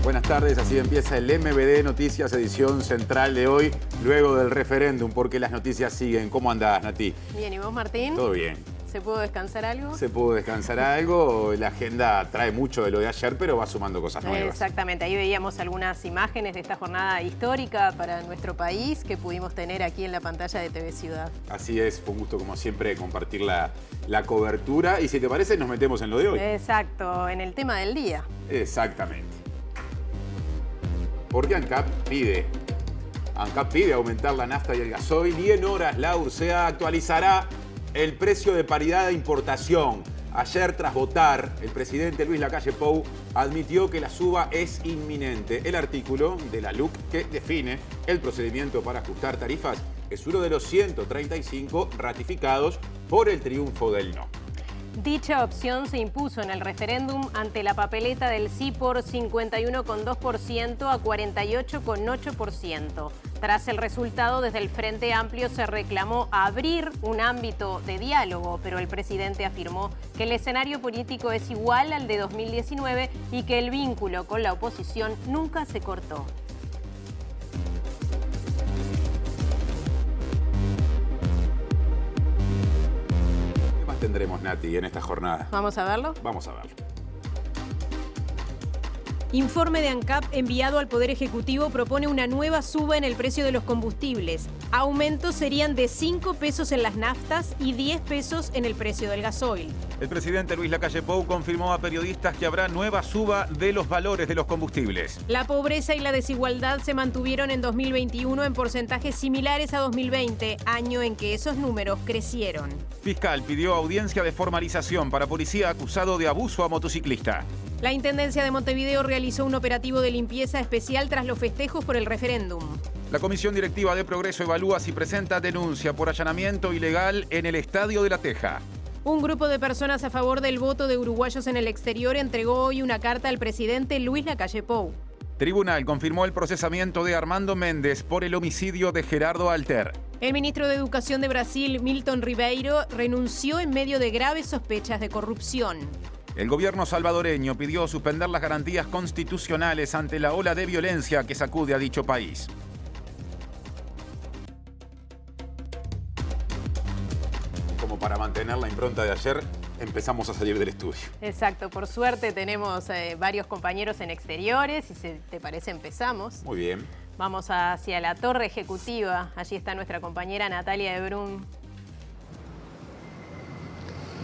Buenas tardes, así empieza el MBD Noticias, edición central de hoy, luego del referéndum, porque las noticias siguen. ¿Cómo andás, Nati? Bien, ¿y vos, Martín? Todo bien. ¿Se pudo descansar algo? Se pudo descansar algo, la agenda trae mucho de lo de ayer, pero va sumando cosas nuevas. Exactamente, ahí veíamos algunas imágenes de esta jornada histórica para nuestro país que pudimos tener aquí en la pantalla de TV Ciudad. Así es, fue un gusto como siempre compartir la cobertura y si te parece nos metemos en lo de hoy. Exacto, en el tema del día. Exactamente. Porque ANCAP pide aumentar la nafta y el gasoil y en horas la URSEA actualizará el precio de paridad de importación. Ayer, tras votar, el presidente Luis Lacalle Pou admitió que la suba es inminente. El artículo de la LUC que define el procedimiento para ajustar tarifas es uno de los 135 ratificados por el triunfo del no. Dicha opción se impuso en el referéndum ante la papeleta del sí por 51,2% a 48,8%. Tras el resultado, desde el Frente Amplio se reclamó abrir un ámbito de diálogo, pero el presidente afirmó que el escenario político es igual al de 2019 y que el vínculo con la oposición nunca se cortó. Tendremos, Nati, en esta jornada. ¿Vamos a verlo? Vamos a verlo. Informe de ANCAP enviado al Poder Ejecutivo propone una nueva suba en el precio de los combustibles. Aumentos serían de 5 pesos en las naftas y 10 pesos en el precio del gasoil. El presidente Luis Lacalle Pou confirmó a periodistas que habrá nueva suba de los valores de los combustibles. La pobreza y la desigualdad se mantuvieron en 2021 en porcentajes similares a 2020, año en que esos números crecieron. Fiscal pidió audiencia de formalización para policía acusado de abuso a motociclista. La Intendencia de Montevideo realizó un operativo de limpieza especial tras los festejos por el referéndum. La Comisión Directiva de Progreso evalúa si presenta denuncia por allanamiento ilegal en el Estadio de La Teja. Un grupo de personas a favor del voto de uruguayos en el exterior entregó hoy una carta al presidente Luis Lacalle Pou. Tribunal confirmó el procesamiento de Armando Méndez por el homicidio de Gerardo Alter. El ministro de Educación de Brasil, Milton Ribeiro, renunció en medio de graves sospechas de corrupción. El gobierno salvadoreño pidió suspender las garantías constitucionales ante la ola de violencia que sacude a dicho país. Como para mantener la impronta de ayer, empezamos a salir del estudio. Exacto, por suerte tenemos varios compañeros en exteriores y si te parece empezamos. Muy bien. Vamos hacia la torre ejecutiva, allí está nuestra compañera Natalia de Brun.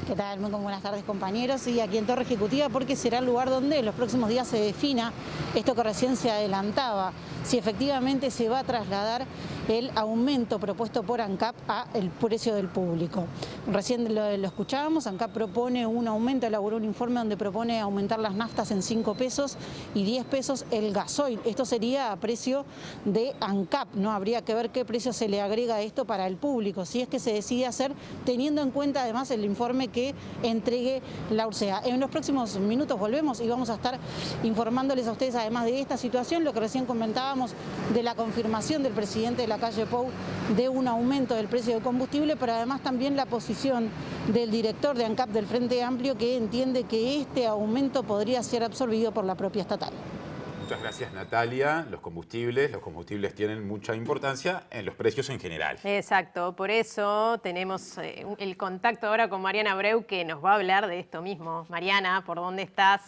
¿Qué tal? Muy buenas tardes, compañeros. Y aquí en Torre Ejecutiva porque será el lugar donde en los próximos días se defina esto que recién se adelantaba, si efectivamente se va a trasladar el aumento propuesto por ANCAP al precio del público. Recién lo escuchábamos, ANCAP propone un aumento, elaboró un informe donde propone aumentar las naftas en 5 pesos y 10 pesos el gasoil. Esto sería a precio de ANCAP, ¿no? Habría que ver qué precio se le agrega a esto para el público, si es que se decide hacer, teniendo en cuenta además el informe que entregue la URSEA. En los próximos minutos volvemos y vamos a estar informándoles a ustedes, además de esta situación, lo que recién comentábamos de la confirmación del presidente de Lacalle Pou de un aumento del precio del combustible, pero además también la posición del director de ANCAP del Frente Amplio, que entiende que este aumento podría ser absorbido por la propia estatal. Muchas gracias, Natalia. Los combustibles tienen mucha importancia en los precios en general. Exacto, por eso tenemos el contacto ahora con Mariana Abreu, que nos va a hablar de esto mismo. Mariana, ¿por dónde estás?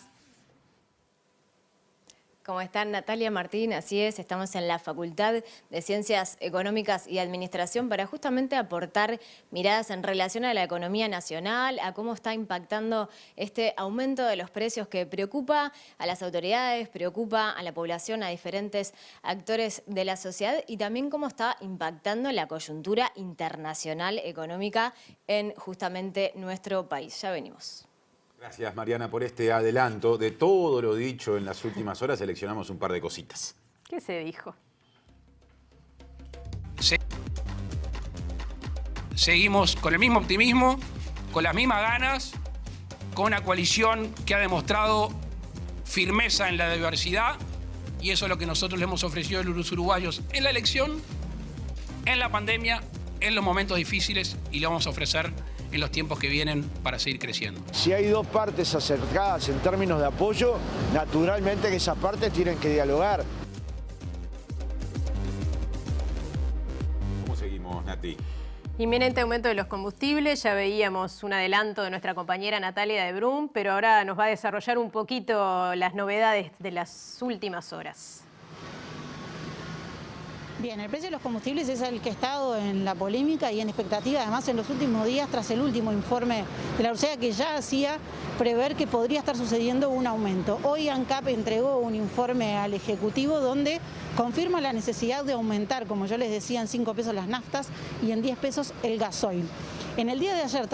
¿Cómo están? Natalia Martín, así es, estamos en la Facultad de Ciencias Económicas y Administración para justamente aportar miradas en relación a la economía nacional, a cómo está impactando este aumento de los precios que preocupa a las autoridades, preocupa a la población, a diferentes actores de la sociedad y también cómo está impactando la coyuntura internacional económica en justamente nuestro país. Ya venimos. Gracias, Mariana, por este adelanto. De todo lo dicho en las últimas horas, seleccionamos un par de cositas. ¿Qué se dijo? Seguimos con el mismo optimismo, con las mismas ganas, con una coalición que ha demostrado firmeza en la diversidad y eso es lo que nosotros le hemos ofrecido a los uruguayos en la elección, en la pandemia, en los momentos difíciles y le vamos a ofrecer en los tiempos que vienen para seguir creciendo. Si hay dos partes acercadas en términos de apoyo, naturalmente que esas partes tienen que dialogar. ¿Cómo seguimos, Nati? Inminente aumento de los combustibles, ya veíamos un adelanto de nuestra compañera Natalia de Brum, pero ahora nos va a desarrollar un poquito las novedades de las últimas horas. Bien, el precio de los combustibles es el que ha estado en la polémica y en expectativa, además en los últimos días, tras el último informe de la URSEA que ya hacía prever que podría estar sucediendo un aumento. Hoy ANCAP entregó un informe al Ejecutivo donde confirma la necesidad de aumentar, como yo les decía, en 5 pesos las naftas y en 10 pesos el gasoil. En el día de ayer,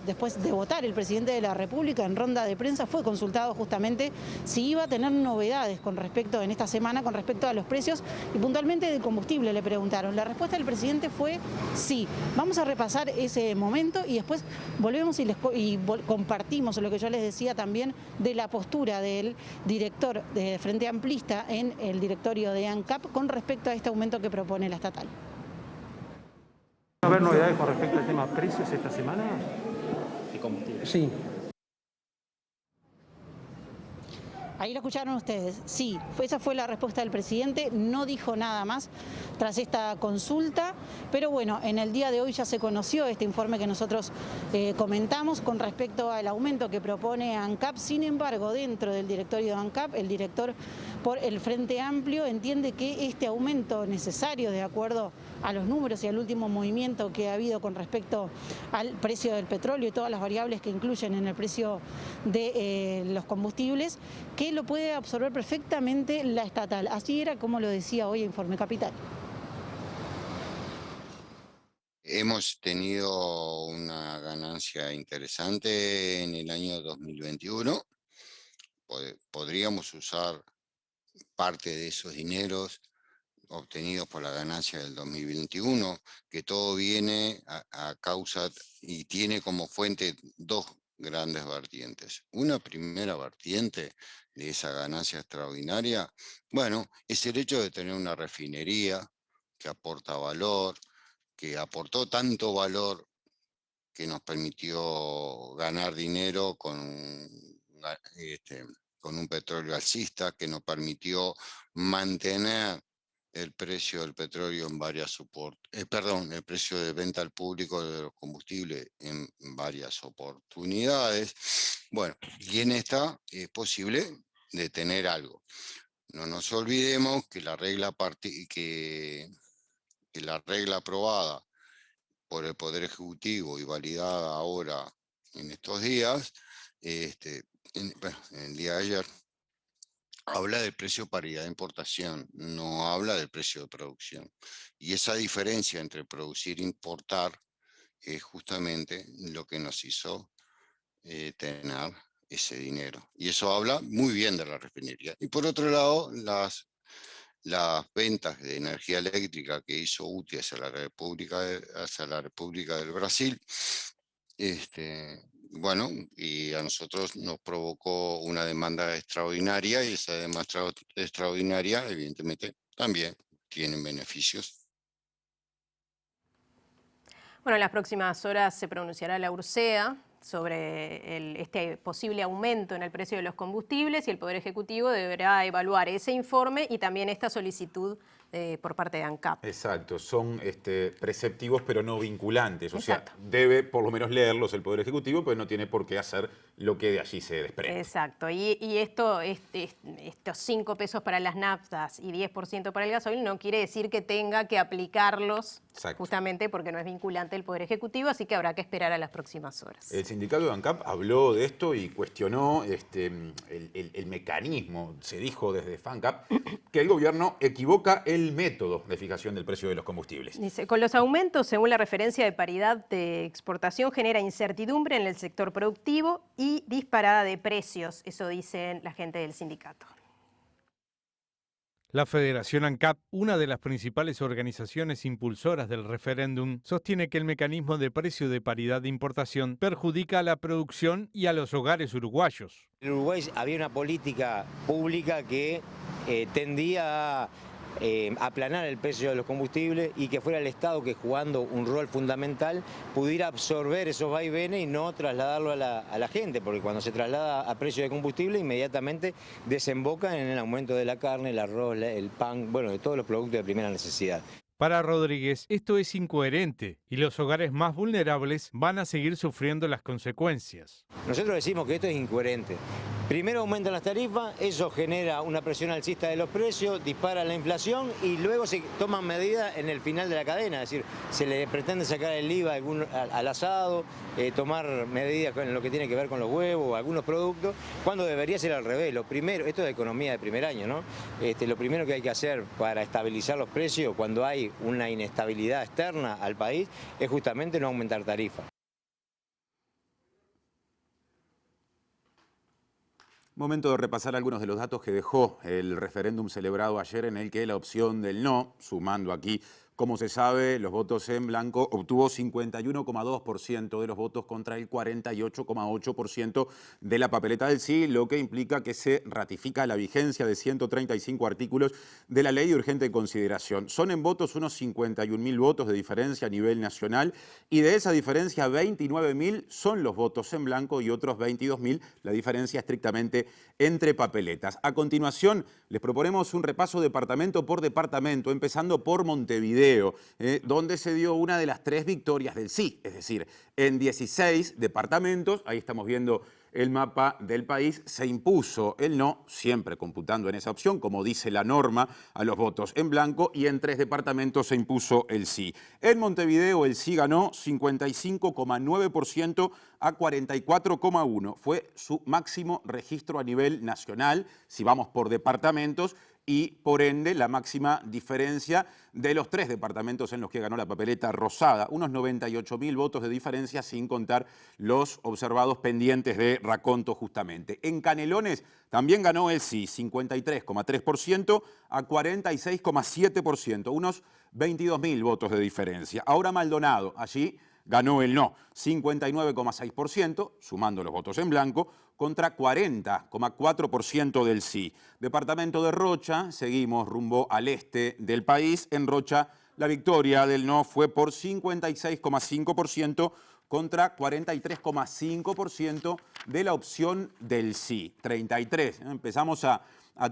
después de votar, el presidente de la República en ronda de prensa fue consultado justamente si iba a tener novedades en esta semana con respecto a los precios y puntualmente del combustible le preguntaron. La respuesta del presidente fue sí. Vamos a repasar ese momento y después volvemos y compartimos lo que yo les decía también de la postura del director de Frente Amplista en el directorio de ANCAP con respecto a este aumento que propone la estatal. ¿Va a haber novedades con respecto al tema precios esta semana? ¿De combustible? Sí. Ahí lo escucharon ustedes, sí, esa fue la respuesta del presidente, no dijo nada más tras esta consulta, pero bueno, en el día de hoy ya se conoció este informe que nosotros comentamos con respecto al aumento que propone ANCAP. Sin embargo, dentro del directorio de ANCAP, el director por el Frente Amplio entiende que este aumento necesario, de acuerdo a los números y al último movimiento que ha habido con respecto al precio del petróleo y todas las variables que incluyen en el precio de los combustibles, que lo puede absorber perfectamente la estatal. Así era como lo decía hoy Informe Capital. Hemos tenido una ganancia interesante en el año 2021. Podríamos usar parte de esos dineros obtenidos por la ganancia del 2021, que todo viene a causa y tiene como fuente dos grandes vertientes. Una primera vertiente de esa ganancia extraordinaria, bueno, es el hecho de tener una refinería que aporta valor, que aportó tanto valor que nos permitió ganar dinero con un petróleo alcista, que nos permitió mantener el precio del petróleo en el precio de venta al público de los combustibles en varias oportunidades. Bueno, y en esta es posible detener algo. No nos olvidemos que la regla aprobada por el Poder Ejecutivo y validada ahora en estos días, en el día de ayer, habla del precio paridad de importación, no habla del precio de producción. Y esa diferencia entre producir e importar es justamente lo que nos hizo tener ese dinero. Y eso habla muy bien de la refinería. Y por otro lado, las ventas de energía eléctrica que hizo UTI hacia la República del Brasil, bueno, y a nosotros nos provocó una demanda extraordinaria y esa demanda extraordinaria evidentemente también tiene beneficios. Bueno, en las próximas horas se pronunciará la URSEA sobre este posible aumento en el precio de los combustibles y el Poder Ejecutivo deberá evaluar ese informe y también esta solicitud por parte de ANCAP. Exacto, son preceptivos pero no vinculantes, o Exacto. sea, debe por lo menos leerlos el Poder Ejecutivo, pero no tiene por qué hacer lo que de allí se desprende. Exacto, y estos 5 pesos para las naftas y 10% para el gasoil no quiere decir que tenga que aplicarlos. Exacto. Justamente porque no es vinculante el Poder Ejecutivo, así que habrá que esperar a las próximas horas. El sindicato de ANCAP habló de esto y cuestionó el mecanismo. Se dijo desde FANCAP que el gobierno equivoca el método de fijación del precio de los combustibles. Dice, con los aumentos, según la referencia de paridad de exportación, genera incertidumbre en el sector productivo y disparada de precios. Eso dicen la gente del sindicato. La Federación ANCAP, una de las principales organizaciones impulsoras del referéndum, sostiene que el mecanismo de precio de paridad de importación perjudica a la producción y a los hogares uruguayos. En Uruguay había una política pública que tendía a aplanar el precio de los combustibles y que fuera el Estado que, jugando un rol fundamental, pudiera absorber esos vaivenes y no trasladarlo a la gente, porque cuando se traslada a precio de combustible inmediatamente desemboca en el aumento de la carne, el arroz, el pan, bueno, de todos los productos de primera necesidad. Para Rodríguez, esto es incoherente y los hogares más vulnerables van a seguir sufriendo las consecuencias. Nosotros decimos que esto es incoherente. Primero aumentan las tarifas, eso genera una presión alcista de los precios, dispara la inflación y luego se toman medidas en el final de la cadena, es decir, se le pretende sacar el IVA al asado, tomar medidas en lo que tiene que ver con los huevos o algunos productos, cuando debería ser al revés. Lo primero, esto es economía de primer año, ¿no? Lo primero que hay que hacer para estabilizar los precios cuando hay una inestabilidad externa al país es justamente no aumentar tarifas. Momento de repasar algunos de los datos que dejó el referéndum celebrado ayer, en el que la opción del no, sumando aquí, como se sabe, los votos en blanco, obtuvo 51,2% de los votos contra el 48,8% de la papeleta del sí, lo que implica que se ratifica la vigencia de 135 artículos de la ley de urgente consideración. Son en votos unos 51.000 votos de diferencia a nivel nacional y de esa diferencia 29.000 son los votos en blanco y otros 22.000 la diferencia estrictamente entre papeletas. A continuación les proponemos un repaso departamento por departamento, empezando por Montevideo, donde se dio una de las 3 victorias del sí, es decir, en 16 departamentos, ahí estamos viendo el mapa del país, se impuso el no, siempre computando en esa opción, como dice la norma, a los votos en blanco, y en 3 departamentos se impuso el sí. En Montevideo el sí ganó 55,9% a 44,1%. Fue su máximo registro a nivel nacional, si vamos por departamentos, y por ende la máxima diferencia de los 3 departamentos en los que ganó la papeleta rosada, unos 98.000 votos de diferencia sin contar los observados pendientes de raconto justamente. En Canelones también ganó el sí, 53,3% a 46,7%, unos 22.000 votos de diferencia. Ahora Maldonado, allí ganó el no, 59,6%, sumando los votos en blanco, contra 40,4% del sí. Departamento de Rocha, seguimos rumbo al este del país. En Rocha, la victoria del no fue por 56,5% contra 43,5% de la opción del sí. 33. Empezamos a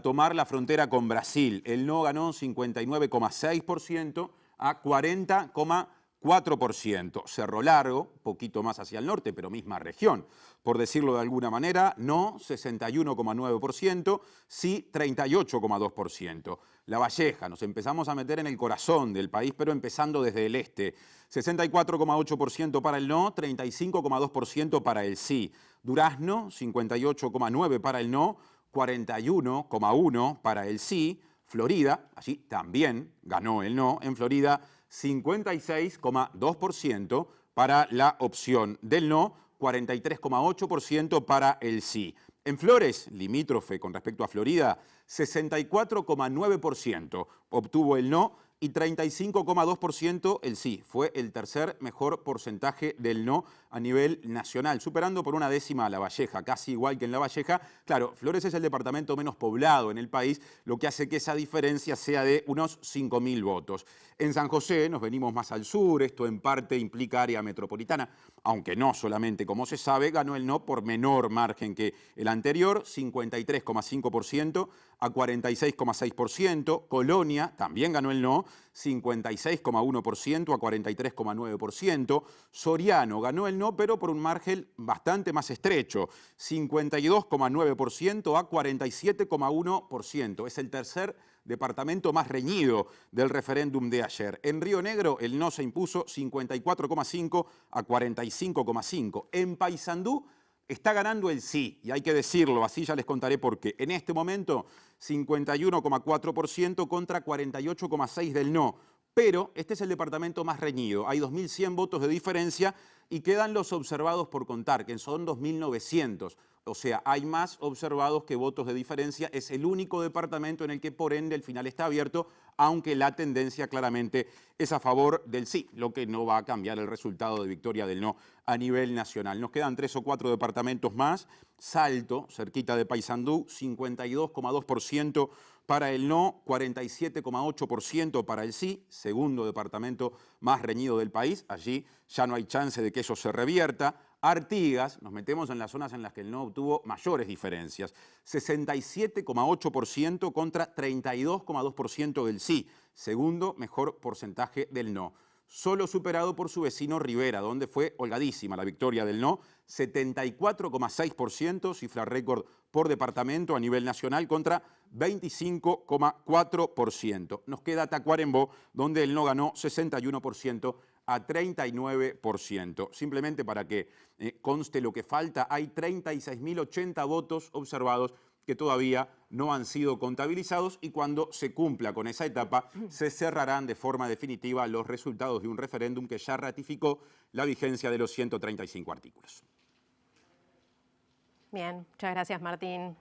tomar la frontera con Brasil. El no ganó 59,6% a 40,4%. Cerro Largo, poquito más hacia el norte, pero misma región, por decirlo de alguna manera, no 61,9%, sí 38,2%. La Valleja, nos empezamos a meter en el corazón del país, pero empezando desde el este, 64,8% para el no, 35,2% para el sí. Durazno, 58,9% para el no, 41,1% para el sí. Florida, allí también ganó el no, en Florida 56,2% para la opción del no, 43,8% para el sí. En Flores, limítrofe con respecto a Florida, 64,9% obtuvo el no y 35,2% el sí. Fue el tercer mejor porcentaje del no a nivel nacional, superando por una décima a La Valleja, casi igual que en La Valleja. Claro, Flores es el departamento menos poblado en el país, lo que hace que esa diferencia sea de unos 5.000 votos. En San José nos venimos más al sur, esto en parte implica área metropolitana, aunque no solamente, como se sabe, ganó el no por menor margen que el anterior, 53,5% a 46,6%. Colonia también ganó el no, 56,1% a 43,9%. Soriano ganó el no, pero por un margen bastante más estrecho, 52,9% a 47,1%. Es el tercer departamento más reñido del referéndum de ayer. En Río Negro el no se impuso 54,5 a 45,5. En Paysandú está ganando el sí, y hay que decirlo, así ya les contaré por qué. En este momento 51,4% contra 48,6% del no. Pero este es el departamento más reñido. Hay 2.100 votos de diferencia y quedan los observados por contar, que son 2.900. O sea, hay más observados que votos de diferencia. Es el único departamento en el que, por ende, el final está abierto, aunque la tendencia claramente es a favor del sí, lo que no va a cambiar el resultado de victoria del no a nivel nacional. Nos quedan 3 o 4 departamentos más. Salto, cerquita de Paysandú, 52,2% para el no, 47,8% para el sí, segundo departamento más reñido del país. Allí ya no hay chance de que eso se revierta. Artigas, nos metemos en las zonas en las que el no obtuvo mayores diferencias, 67,8% contra 32,2% del sí, segundo mejor porcentaje del no. Solo superado por su vecino Rivera, donde fue holgadísima la victoria del no, 74,6%, cifra récord por departamento a nivel nacional, contra 25,4%. Nos queda Tacuarembó, donde el no ganó 61% a 39%. Simplemente para que conste lo que falta, hay 36.080 votos observados que todavía no han sido contabilizados y cuando se cumpla con esa etapa se cerrarán de forma definitiva los resultados de un referéndum que ya ratificó la vigencia de los 135 artículos. Bien, muchas gracias, Martín.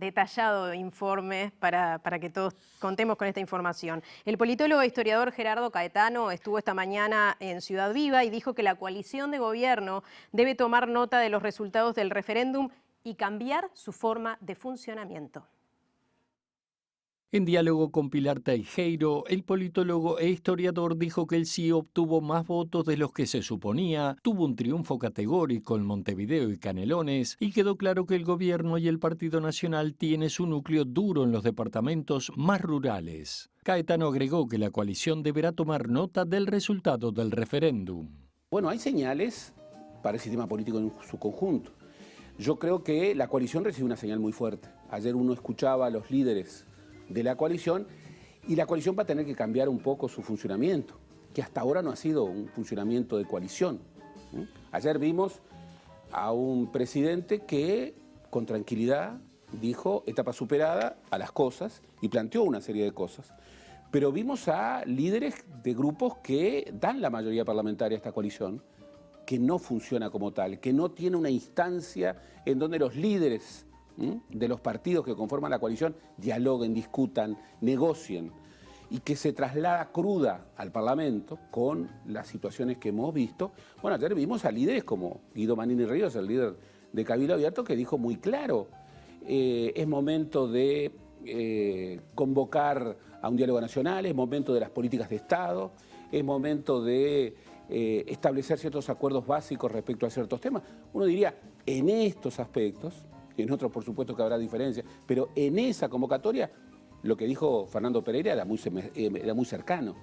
Detallado informe para que todos contemos con esta información. El politólogo e historiador Gerardo Caetano estuvo esta mañana en Ciudad Viva y dijo que la coalición de gobierno debe tomar nota de los resultados del referéndum y cambiar su forma de funcionamiento. En diálogo con Pilar Teijeiro, el politólogo e historiador dijo que el sí obtuvo más votos de los que se suponía, tuvo un triunfo categórico en Montevideo y Canelones y quedó claro que el gobierno y el Partido Nacional tienen su núcleo duro en los departamentos más rurales. Caetano agregó que la coalición deberá tomar nota del resultado del referéndum. Bueno, hay señales para el sistema político en su conjunto. Yo creo que la coalición recibe una señal muy fuerte. Ayer uno escuchaba a los líderes de la coalición y la coalición va a tener que cambiar un poco su funcionamiento, que hasta ahora no ha sido un funcionamiento de coalición. Ayer vimos a un presidente que con tranquilidad dijo etapa superada a las cosas y planteó una serie de cosas. Pero vimos a líderes de grupos que dan la mayoría parlamentaria a esta coalición, que no funciona como tal, que no tiene una instancia en donde los líderes de los partidos que conforman la coalición dialoguen, discutan, negocien y que se traslada cruda al Parlamento con las situaciones que hemos visto. Bueno, ayer vimos a líderes como Guido Manini Ríos, el líder de Cabildo Abierto, que dijo muy claro, es momento de convocar a un diálogo nacional, es momento de las políticas de Estado, es momento de establecer ciertos acuerdos básicos respecto a ciertos temas. Uno diría, en estos aspectos, y en otros por supuesto que habrá diferencias, pero en esa convocatoria lo que dijo Fernando Pereira era muy cercano.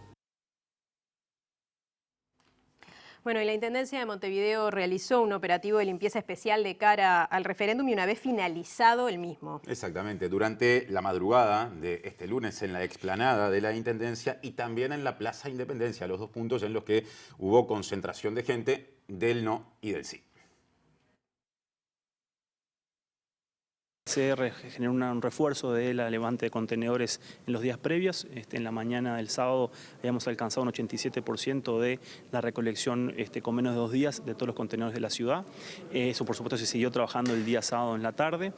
Bueno, y la Intendencia de Montevideo realizó un operativo de limpieza especial de cara al referéndum y una vez finalizado el mismo. Exactamente, durante la madrugada de este lunes en la explanada de la Intendencia y también en la Plaza Independencia, los dos puntos en los que hubo concentración de gente del no y del sí. Se generó un refuerzo de la levante de contenedores en los días previos. En la mañana del sábado habíamos alcanzado un 87% de la recolección con menos de 2 días de todos los contenedores de la ciudad. Eso por supuesto se siguió trabajando el día sábado en la tarde.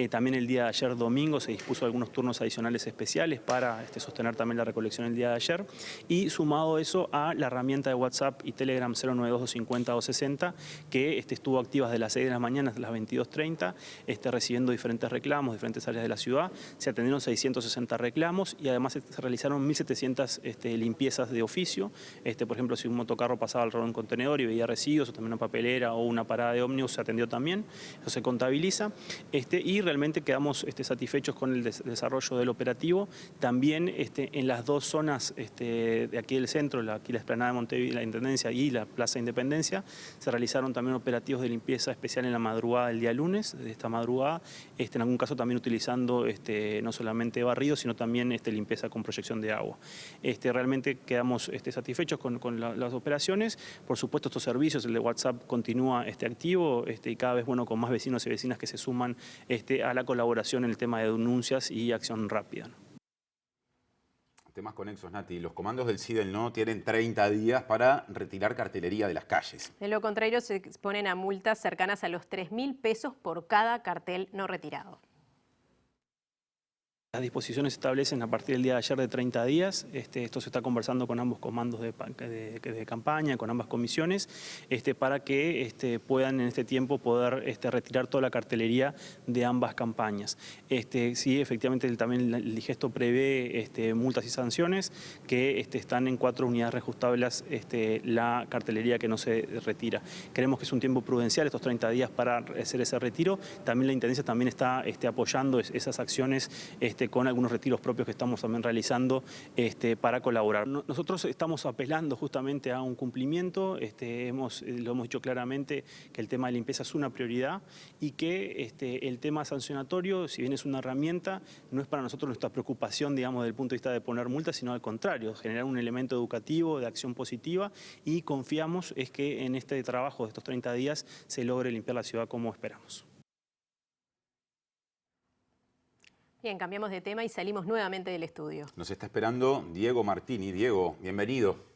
También el día de ayer domingo se dispuso algunos turnos adicionales especiales para sostener también la recolección el día de ayer. Y sumado eso a la herramienta de WhatsApp y Telegram 092-250 que estuvo activa desde las 6 de la mañana hasta las 22:30 recibiendo diferentes reclamos, diferentes áreas de la ciudad. Se atendieron 660 reclamos y además se realizaron 1.700 limpiezas de oficio. Por ejemplo, si un motocarro pasaba al un contenedor y veía residuos o también una papelera o una parada de ómnibus, se atendió también. Eso se contabiliza. Y realmente quedamos satisfechos con el desarrollo del operativo. También en las dos zonas de aquí del centro, aquí la explanada de Montevideo, la Intendencia y la Plaza Independencia, se realizaron también operativos de limpieza especial en la madrugada del día lunes, de esta madrugada. En algún caso también utilizando no solamente barrido, sino también limpieza con proyección de agua. Realmente quedamos satisfechos con las operaciones. Por supuesto, estos servicios, el de WhatsApp continúa activo y cada vez con más vecinos y vecinas que se suman a la colaboración en el tema de denuncias y acción rápida. Temas conexos, Nati. Los comandos del sí y del no tienen 30 días para retirar cartelería de las calles. De lo contrario, se exponen a multas cercanas a los 3.000 pesos por cada cartel no retirado. Las disposiciones se establecen a partir del día de ayer de 30 días. Esto se está conversando con ambos comandos de campaña, con ambas comisiones, para que puedan en este tiempo poder retirar toda la cartelería de ambas campañas. Sí, efectivamente también el digesto prevé multas y sanciones que están en 4 unidades reajustables la cartelería que no se retira. Creemos que es un tiempo prudencial, estos 30 días para hacer ese retiro. También la Intendencia también está apoyando esas acciones con algunos retiros propios que estamos también realizando para colaborar. Nosotros estamos apelando justamente a un cumplimiento, lo hemos dicho claramente que el tema de limpieza es una prioridad y que el tema sancionatorio, si bien es una herramienta, no es para nosotros nuestra preocupación, digamos, desde el punto de vista de poner multas, sino al contrario, generar un elemento educativo, de acción positiva, y confiamos es que en este trabajo de estos 30 días se logre limpiar la ciudad como esperamos. Bien, cambiamos de tema y salimos nuevamente del estudio. Nos está esperando Diego Martini. Diego, bienvenido.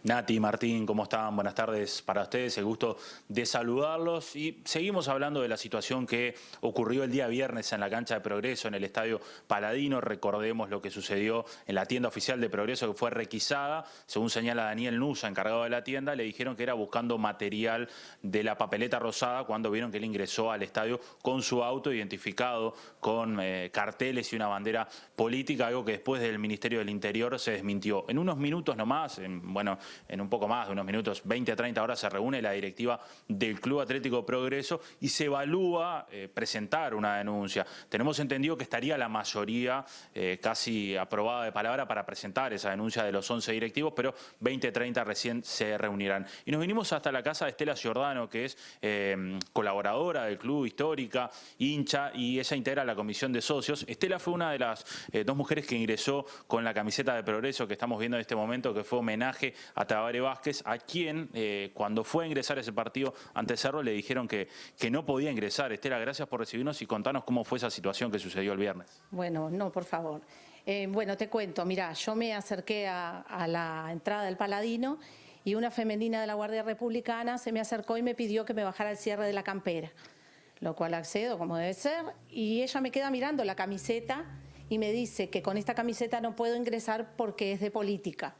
Nati, Martín, ¿cómo están? Buenas tardes para ustedes, el gusto de saludarlos. Y seguimos hablando de la situación que ocurrió el día viernes en la cancha de Progreso, en el Estadio Paladino. Recordemos lo que sucedió en la tienda oficial de Progreso, que fue requisada. Según señala Daniel Nusa, encargado de la tienda, le dijeron que era buscando material de la papeleta rosada cuando vieron que él ingresó al estadio con su auto identificado con carteles y una bandera política, algo que después del Ministerio del Interior se desmintió. En unos minutos nomás, en un poco más de unos minutos, 20 a 30 horas, se reúne la directiva del Club Atlético Progreso y se evalúa presentar una denuncia. Tenemos entendido que estaría la mayoría casi aprobada de palabra para presentar esa denuncia de los 11 directivos, pero 20 30 recién se reunirán. Y nos vinimos hasta la casa de Estela Giordano, que es colaboradora del club, histórica, hincha, y ella integra la comisión de socios. Estela fue una de las 2 mujeres que ingresó con la camiseta de Progreso que estamos viendo en este momento, que fue homenaje a Tabaré Vázquez, a quien cuando fue a ingresar ese partido ante Cerro le dijeron que no podía ingresar. Estela, gracias por recibirnos y contanos cómo fue esa situación que sucedió el viernes. Bueno, no, por favor. Bueno, te cuento, mirá, yo me acerqué a la entrada del Paladino y una femenina de la Guardia Republicana se me acercó y me pidió que me bajara el cierre de la campera, lo cual accedo como debe ser, y ella me queda mirando la camiseta y me dice que con esta camiseta no puedo ingresar porque es de política.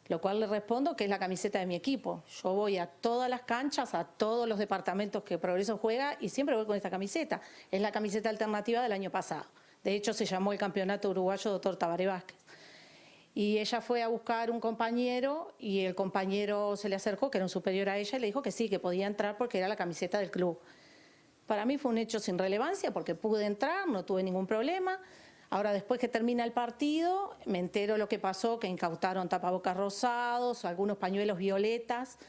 Lo cual le respondo que es la camiseta de mi equipo. Yo voy a todas las canchas, a todos los departamentos que Progreso juega y siempre voy con esta camiseta. Es la camiseta alternativa del año pasado. De hecho, se llamó el Campeonato Uruguayo Dr. Tabaré Vázquez. Y ella fue a buscar un compañero y el compañero se le acercó, que era un superior a ella, y le dijo que sí, que podía entrar porque era la camiseta del club. Para mí fue un hecho sin relevancia porque pude entrar, no tuve ningún problema. Ahora, después que termina el partido, me entero lo que pasó, que incautaron tapabocas rosados, algunos pañuelos violetas,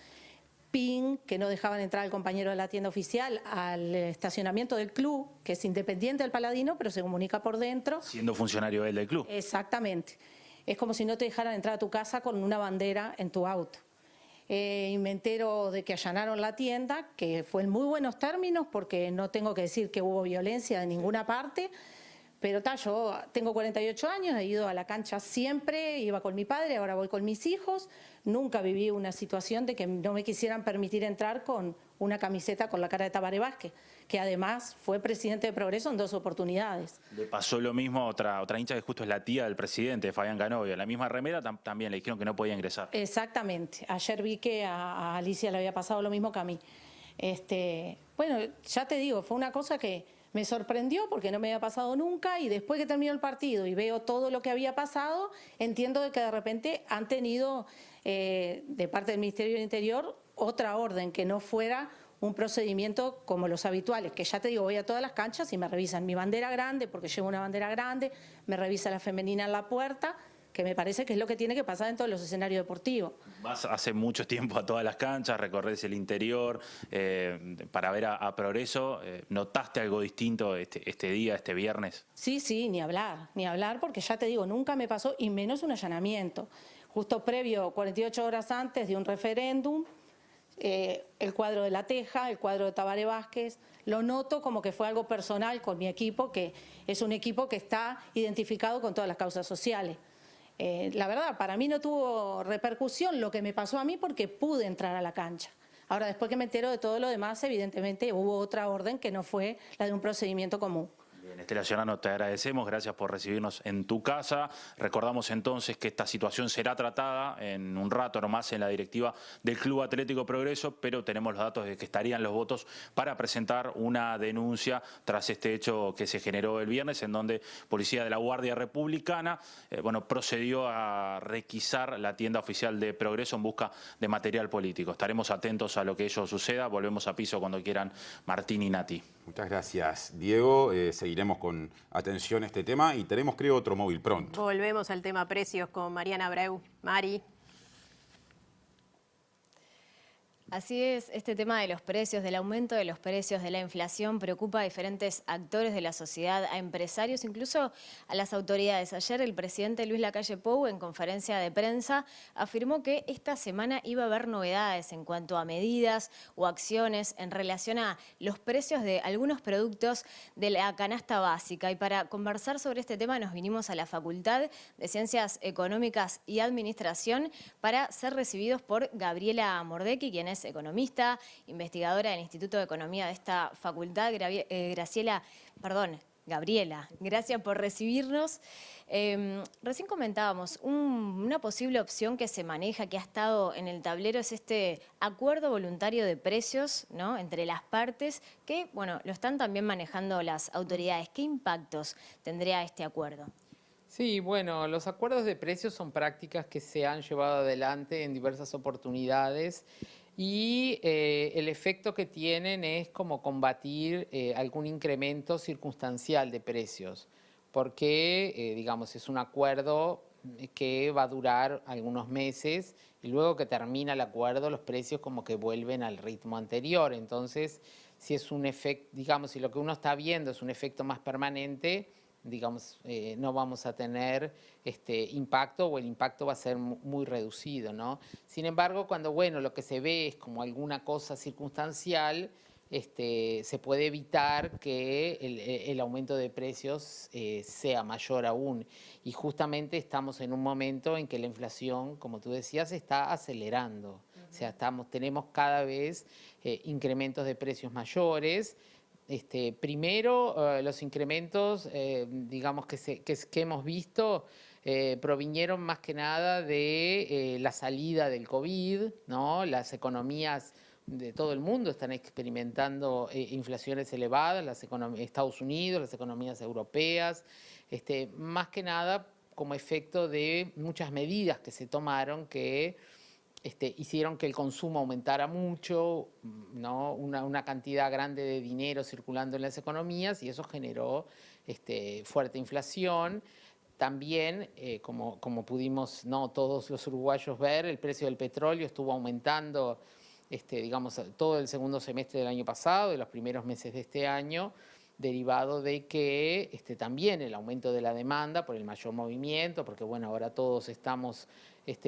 PIN, que no dejaban entrar al compañero de la tienda oficial al estacionamiento del club, que es independiente del Paladino, pero se comunica por dentro. Siendo funcionario él del club. Exactamente. Es como si no te dejaran entrar a tu casa con una bandera en tu auto. Y me entero de que allanaron la tienda, que fue en muy buenos términos, porque no tengo que decir que hubo violencia de ninguna parte. Pero yo tengo 48 años, he ido a la cancha siempre, iba con mi padre, ahora voy con mis hijos. Nunca viví una situación de que no me quisieran permitir entrar con una camiseta con la cara de Tabaré Vázquez, que además fue presidente de Progreso en 2 oportunidades. Le pasó lo mismo a otra hincha que justo es la tía del presidente, Fabián Canovio. La misma remera también le dijeron que no podía ingresar. Exactamente. Ayer vi que a Alicia le había pasado lo mismo que a mí. Bueno, ya te digo, fue una cosa que me sorprendió porque no me había pasado nunca, y después que terminó el partido y veo todo lo que había pasado, entiendo de que de repente han tenido de parte del Ministerio del Interior otra orden, que no fuera un procedimiento como los habituales, que ya te digo, voy a todas las canchas y me revisan mi bandera grande, porque llevo una bandera grande, me revisa la femenina en la puerta, que me parece que es lo que tiene que pasar en todos los escenarios deportivos. Vas hace mucho tiempo a todas las canchas, recorres el interior para ver a Progreso. ¿Notaste algo distinto este día, este viernes? Sí, ni hablar, porque ya te digo, nunca me pasó, y menos un allanamiento. Justo previo, 48 horas antes de un referéndum, el cuadro de La Teja, el cuadro de Tabaré Vázquez. Lo noto como que fue algo personal con mi equipo, que es un equipo que está identificado con todas las causas sociales. La verdad, para mí no tuvo repercusión lo que me pasó a mí porque pude entrar a la cancha. Ahora, después que me entero de todo lo demás, evidentemente hubo otra orden que no fue la de un procedimiento común. Bien, Estela Giordano, te agradecemos, gracias por recibirnos en tu casa. Recordamos entonces que esta situación será tratada en un rato nomás en la directiva del Club Atlético Progreso, pero tenemos los datos de que estarían los votos para presentar una denuncia tras este hecho que se generó el viernes, en donde Policía de la Guardia Republicana procedió a requisar la tienda oficial de Progreso en busca de material político. Estaremos atentos a lo que ello suceda. Volvemos a piso cuando quieran, Martín y Nati. Muchas gracias, Diego. Seguiremos con atención este tema y tenemos, creo, otro móvil pronto. Volvemos al tema precios con Mariana Abreu. Mari. Así es, este tema de los precios, del aumento de los precios, de la inflación, preocupa a diferentes actores de la sociedad, a empresarios, incluso a las autoridades. Ayer el presidente Luis Lacalle Pou, en conferencia de prensa, afirmó que esta semana iba a haber novedades en cuanto a medidas o acciones en relación a los precios de algunos productos de la canasta básica. Y para conversar sobre este tema nos vinimos a la Facultad de Ciencias Económicas y Administración para ser recibidos por Gabriela Mordecki, quien es economista, investigadora del Instituto de Economía de esta facultad. Gabriela, gracias por recibirnos. Recién comentábamos, una posible opción que se maneja, que ha estado en el tablero, es este acuerdo voluntario de precios, ¿no?, entre las partes, que lo están también manejando las autoridades. ¿Qué impactos tendría este acuerdo? Sí, los acuerdos de precios son prácticas que se han llevado adelante en diversas oportunidades y el efecto que tienen es como combatir algún incremento circunstancial de precios, porque, es un acuerdo que va a durar algunos meses y luego que termina el acuerdo los precios como que vuelven al ritmo anterior. Entonces, si es un efecto, si lo que uno está viendo es un efecto más permanente, no vamos a tener impacto, o el impacto va a ser muy reducido, ¿no? Sin embargo, cuando lo que se ve es como alguna cosa circunstancial, se puede evitar que el aumento de precios sea mayor aún. Y justamente estamos en un momento en que la inflación, como tú decías, está acelerando. O sea, tenemos cada vez incrementos de precios mayores. Primero, los incrementos, que hemos visto, provinieron más que nada de la salida del COVID, ¿no? Las economías de todo el mundo están experimentando inflaciones elevadas, Estados Unidos, las economías europeas, más que nada como efecto de muchas medidas que se tomaron que hicieron que el consumo aumentara mucho, ¿no? Una cantidad grande de dinero circulando en las economías, y eso generó fuerte inflación. También, como pudimos todos los uruguayos ver, el precio del petróleo estuvo aumentando todo el segundo semestre del año pasado y los primeros meses de este año, derivado de que también el aumento de la demanda por el mayor movimiento, porque ahora todos estamos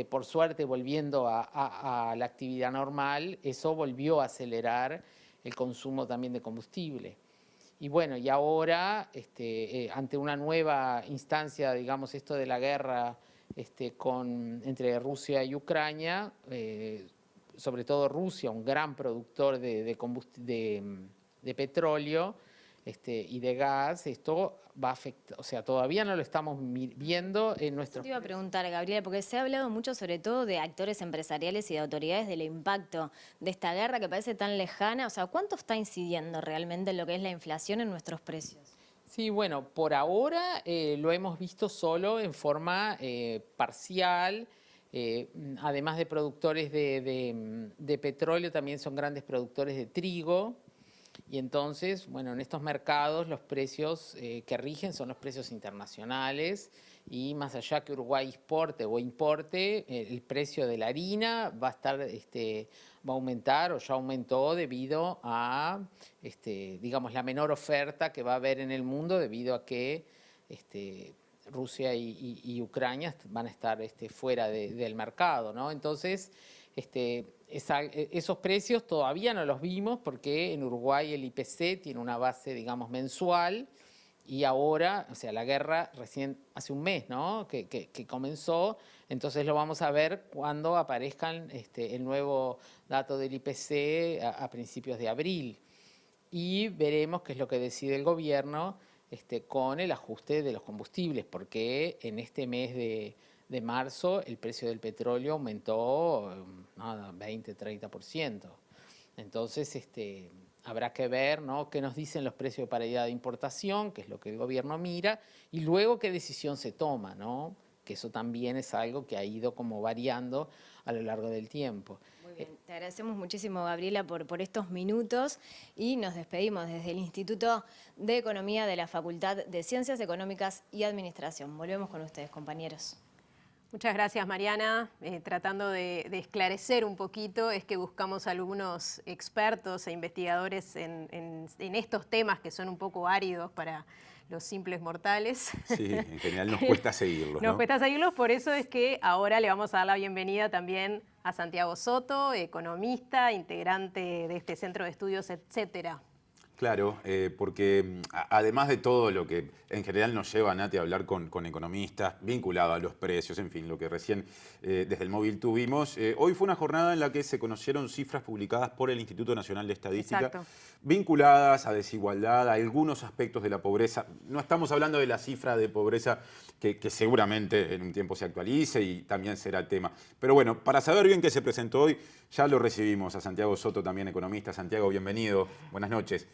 por suerte volviendo a la actividad normal, eso volvió a acelerar el consumo también de combustible. Y ahora, ante una nueva instancia, esto de la guerra entre Rusia y Ucrania, sobre todo Rusia, un gran productor de petróleo y de gas, esto va a afectar, todavía no lo estamos viendo en nuestros... Te iba a preguntar, Gabriela, porque se ha hablado mucho sobre todo de actores empresariales y de autoridades del impacto de esta guerra que parece tan lejana. ¿Cuánto está incidiendo realmente en lo que es la inflación en nuestros precios? Sí, por ahora lo hemos visto solo en forma parcial. Además de productores de petróleo, también son grandes productores de trigo. Y entonces, en estos mercados los precios que rigen son los precios internacionales, y más allá que Uruguay exporte o importe, el precio de la harina va a aumentar o ya aumentó debido a, la menor oferta que va a haber en el mundo debido a que Rusia y Ucrania van a estar fuera del mercado, ¿no? Entonces, esos precios todavía no los vimos porque en Uruguay el IPC tiene una base, digamos, mensual. Y ahora, o sea, la guerra recién hace un mes, ¿no? que comenzó, entonces lo vamos a ver cuando aparezcan el nuevo dato del IPC a principios de abril. Y veremos qué es lo que decide el gobierno con el ajuste de los combustibles, porque en este mes de marzo el precio del petróleo aumentó 20-30%. Entonces, habrá que ver, ¿no?, qué nos dicen los precios de paridad de importación, que es lo que el gobierno mira, y luego qué decisión se toma, ¿no? Que eso también es algo que ha ido como variando a lo largo del tiempo. Muy bien, te agradecemos muchísimo, Gabriela, por estos minutos y nos despedimos desde el Instituto de Economía de la Facultad de Ciencias Económicas y Administración. Volvemos con ustedes, compañeros. Muchas gracias, Mariana. Tratando de esclarecer un poquito, es que buscamos algunos expertos e investigadores en estos temas que son un poco áridos para los simples mortales. Sí, en general nos cuesta seguirlos, ¿no? Nos cuesta seguirlos, por eso es que ahora le vamos a dar la bienvenida también a Santiago Soto, economista, integrante de este Centro de Estudios, etcétera. Claro, porque además de todo lo que en general nos lleva, Nati, a hablar con economistas vinculados a los precios, en fin, lo que recién desde el móvil tuvimos, hoy fue una jornada en la que se conocieron cifras publicadas por el Instituto Nacional de Estadística. Exacto. Vinculadas a desigualdad, a algunos aspectos de la pobreza. No estamos hablando de la cifra de pobreza que seguramente en un tiempo se actualice y también será tema. Pero bueno, para saber bien qué se presentó hoy, ya lo recibimos a Santiago Soto, también economista. Santiago, bienvenido. Buenas noches.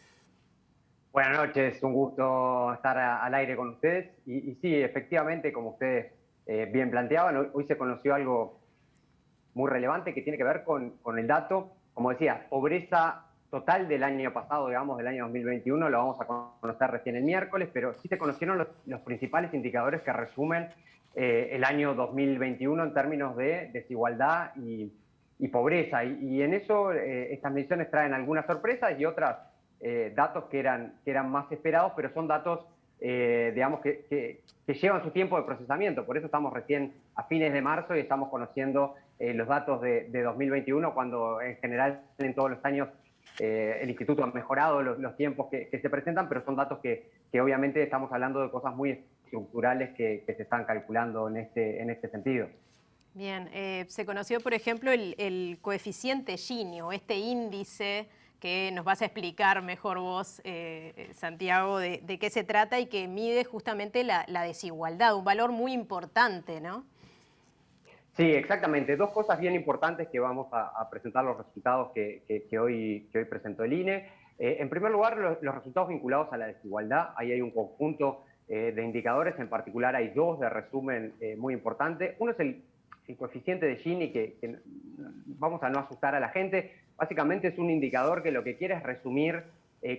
Buenas noches, un gusto estar al aire con ustedes. Y sí, efectivamente, como ustedes bien planteaban, hoy se conoció algo muy relevante que tiene que ver con el dato, como decía, pobreza total del año pasado, digamos, del año 2021, lo vamos a conocer recién el miércoles, pero sí se conocieron los principales indicadores que resumen el año 2021 en términos de desigualdad y pobreza. Y en eso estas mediciones traen algunas sorpresas y otras datos que eran más esperados, pero son datos, digamos, que llevan su tiempo de procesamiento. Por eso estamos recién a fines de marzo y estamos conociendo los datos de 2021, cuando en general en todos los años el Instituto ha mejorado los tiempos que se presentan, pero son datos que obviamente estamos hablando de cosas muy estructurales que se están calculando en este sentido. Bien, se conoció, por ejemplo, el coeficiente Gini, o este índice que nos vas a explicar mejor vos, Santiago, de qué se trata y que mide justamente la desigualdad, un valor muy importante, ¿no? Sí, exactamente. Dos cosas bien importantes que vamos a presentar los resultados que hoy presentó el INE. En primer lugar, los resultados vinculados a la desigualdad. Ahí hay un conjunto de indicadores, en particular hay dos de resumen muy importantes. Uno es el coeficiente de Gini, que vamos a no asustar a la gente. Básicamente es un indicador que lo que quiere es resumir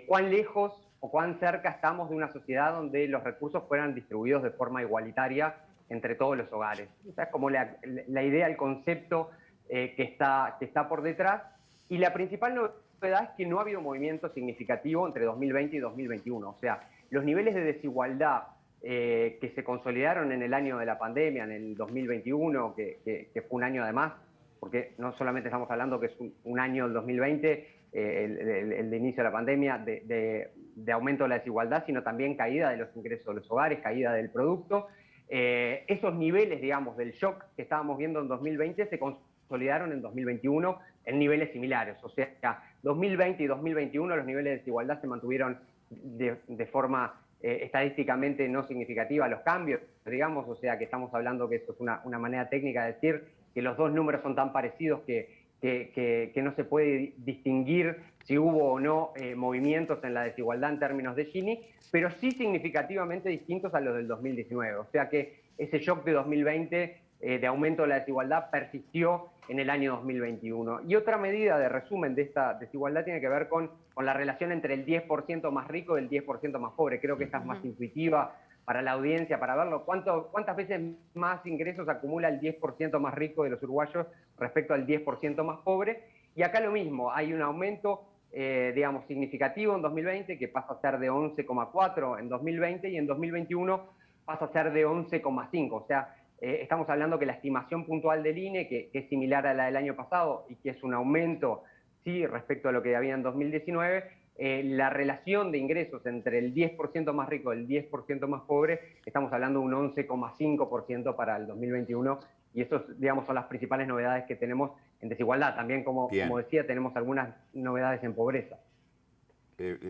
cuán lejos o cuán cerca estamos de una sociedad donde los recursos fueran distribuidos de forma igualitaria entre todos los hogares. O sea, es como la idea, el concepto que está por detrás. Y la principal novedad es que no ha habido movimiento significativo entre 2020 y 2021. O sea, los niveles de desigualdad que se consolidaron en el año de la pandemia, en el 2021, que fue un año además, porque no solamente estamos hablando que es un año el 2020, el de inicio de la pandemia, de aumento de la desigualdad, sino también caída de los ingresos de los hogares, caída del producto. Esos niveles, digamos, del shock que estábamos viendo en 2020 se consolidaron en 2021 en niveles similares. O sea, 2020 y 2021 los niveles de desigualdad se mantuvieron de forma estadísticamente no significativa, los cambios, digamos, o sea que estamos hablando que eso es una manera técnica de decir que los dos números son tan parecidos que no se puede distinguir si hubo o no movimientos en la desigualdad en términos de Gini, pero sí significativamente distintos a los del 2019. O sea que ese shock de 2020 de aumento de la desigualdad persistió en el año 2021. Y otra medida de resumen de esta desigualdad tiene que ver con la relación entre el 10% más rico y el 10% más pobre. Creo que esta es más intuitiva para la audiencia, para verlo. ¿Cuántas veces más ingresos acumula el 10% más rico de los uruguayos respecto al 10% más pobre? Y acá lo mismo, hay un aumento, digamos, significativo en 2020, que pasa a ser de 11,4 en 2020, y en 2021 pasa a ser de 11,5. O sea, estamos hablando que la estimación puntual del INE, que es similar a la del año pasado y que es un aumento, sí, respecto a lo que había en 2019, la relación de ingresos entre el 10% más rico y el 10% más pobre, estamos hablando de un 11,5% para el 2021, y eso, digamos, son las principales novedades que tenemos en desigualdad. También, como decía, tenemos algunas novedades en pobreza.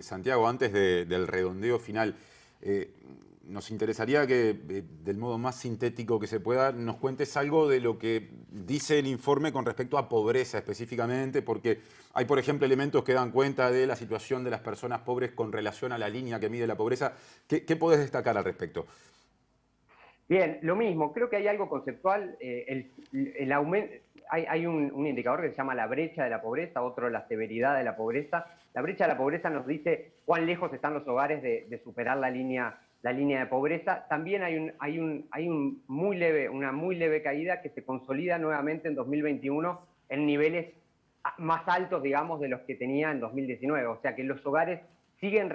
Santiago, antes del redondeo final, nos interesaría que, del modo más sintético que se pueda, nos cuentes algo de lo que dice el informe con respecto a pobreza específicamente, porque hay, por ejemplo, elementos que dan cuenta de la situación de las personas pobres con relación a la línea que mide la pobreza. ¿Qué podés destacar al respecto? Bien, lo mismo, creo que hay algo conceptual. El aumento, hay un indicador que se llama la brecha de la pobreza, otro la severidad de la pobreza. La brecha de la pobreza nos dice cuán lejos están los hogares de superar la línea de pobreza. También hay una muy leve caída que se consolida nuevamente en 2021 en niveles más altos, digamos, de los que tenía en 2019. O sea que los hogares siguen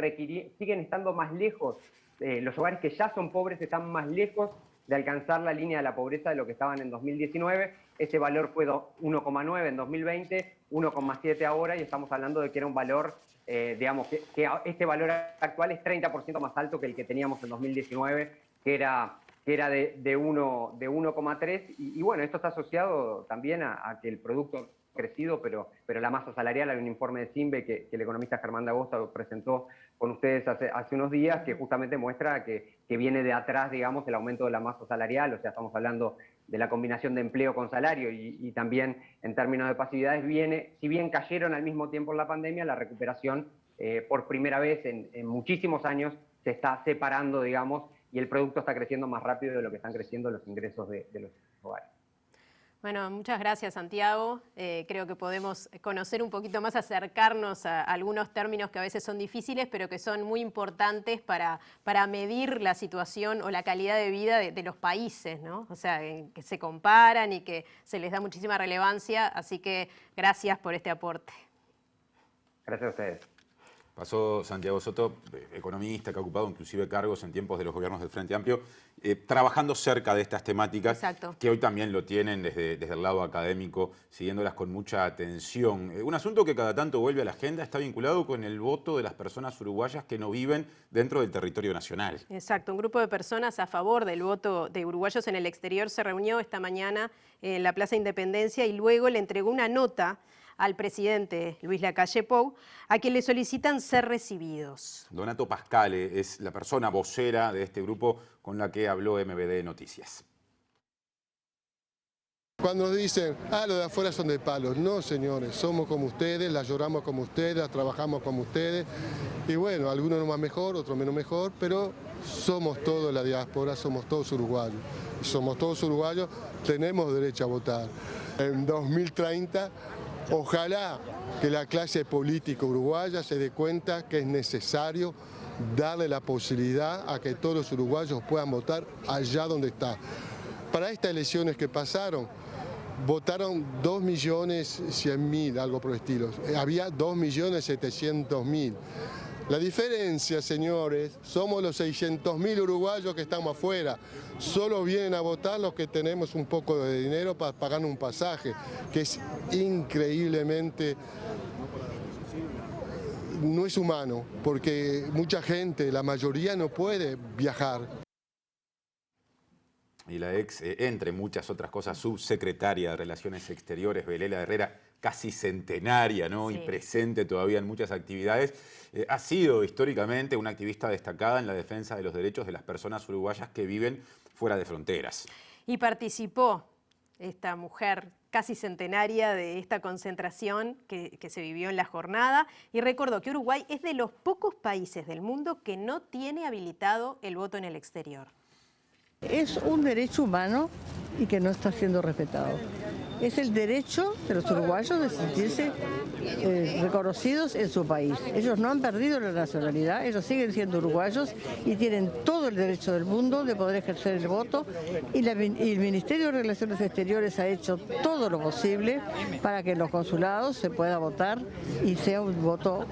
estando más lejos. Los hogares que ya son pobres están más lejos de alcanzar la línea de la pobreza de lo que estaban en 2019. Ese valor fue 1,9 en 2020, 1,7 ahora, y estamos hablando de que era un valor, digamos, que este valor actual es 30% más alto que el que teníamos en 2019, que era de 1,3. Y bueno, esto está asociado también a que el producto crecido, pero la masa salarial, hay un informe de CINVE que el economista Germán Dagosta presentó con ustedes hace unos días, que justamente muestra que viene de atrás, digamos, el aumento de la masa salarial. O sea, estamos hablando de la combinación de empleo con salario, y también en términos de pasividades si bien cayeron al mismo tiempo en la pandemia, la recuperación por primera vez en muchísimos años se está separando, digamos, y el producto está creciendo más rápido de lo que están creciendo los ingresos de los hogares. Bueno, muchas gracias, Santiago. Creo que podemos conocer un poquito más, acercarnos a algunos términos que a veces son difíciles, pero que son muy importantes para medir la situación o la calidad de vida de los países, ¿no? O sea, que se comparan y que se les da muchísima relevancia. Así que gracias por este aporte. Gracias a ustedes. Pasó Santiago Soto, economista que ha ocupado inclusive cargos en tiempos de los gobiernos del Frente Amplio, trabajando cerca de estas temáticas. Exacto. Que hoy también lo tienen desde el lado académico, siguiéndolas con mucha atención. Un asunto que cada tanto vuelve a la agenda está vinculado con el voto de las personas uruguayas que no viven dentro del territorio nacional. Exacto, un grupo de personas a favor del voto de uruguayos en el exterior se reunió esta mañana en la Plaza Independencia y luego le entregó una nota al presidente Luis Lacalle Pou, a quien le solicitan ser recibidos. Donato Pascale es la persona vocera de este grupo con la que habló MBD Noticias. Cuando nos dicen, los de afuera son de palos. No, señores, somos como ustedes, las lloramos como ustedes, las trabajamos como ustedes. Y bueno, algunos no más mejor, otros menos mejor, pero somos todos la diáspora, somos todos uruguayos. Somos todos uruguayos, tenemos derecho a votar. En 2030, ojalá que la clase política uruguaya se dé cuenta que es necesario darle la posibilidad a que todos los uruguayos puedan votar allá donde está. Para estas elecciones que pasaron, votaron 2.100.000, algo por el estilo. Había 2.700.000. La diferencia, señores, somos los 600.000 uruguayos que estamos afuera. Solo vienen a votar los que tenemos un poco de dinero para pagar un pasaje, que es increíblemente... no es humano, porque mucha gente, la mayoría no puede viajar. Y la entre muchas otras cosas, subsecretaria de Relaciones Exteriores, Belela Herrera, casi centenaria, ¿no? Sí. Y presente todavía en muchas actividades, ha sido históricamente una activista destacada en la defensa de los derechos de las personas uruguayas que viven fuera de fronteras. Y participó esta mujer casi centenaria de esta concentración que se vivió en la jornada y recordó que Uruguay es de los pocos países del mundo que no tiene habilitado el voto en el exterior. Es un derecho humano y que no está siendo respetado. es el derecho de los uruguayos de sentirse reconocidos en su país. Ellos no han perdido la nacionalidad, ellos siguen siendo uruguayos y tienen todo el derecho del mundo de poder ejercer el voto, y el Ministerio de Relaciones Exteriores ha hecho todo lo posible para que en los consulados se pueda votar y sea un voto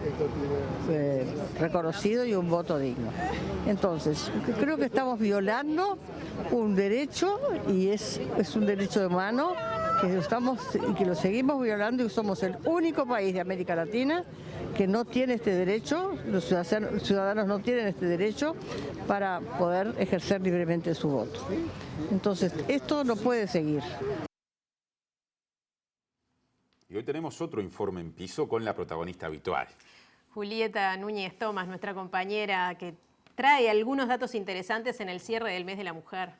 reconocido y un voto digno. Entonces, creo que estamos violando un derecho, y es un derecho humano que lo seguimos violando, y somos el único país de América Latina que no tiene este derecho, los ciudadanos no tienen este derecho para poder ejercer libremente su voto. Entonces, esto no puede seguir. Y hoy tenemos otro informe en piso con la protagonista habitual. Julieta Núñez Tomás, nuestra compañera, que trae algunos datos interesantes en el cierre del mes de la mujer.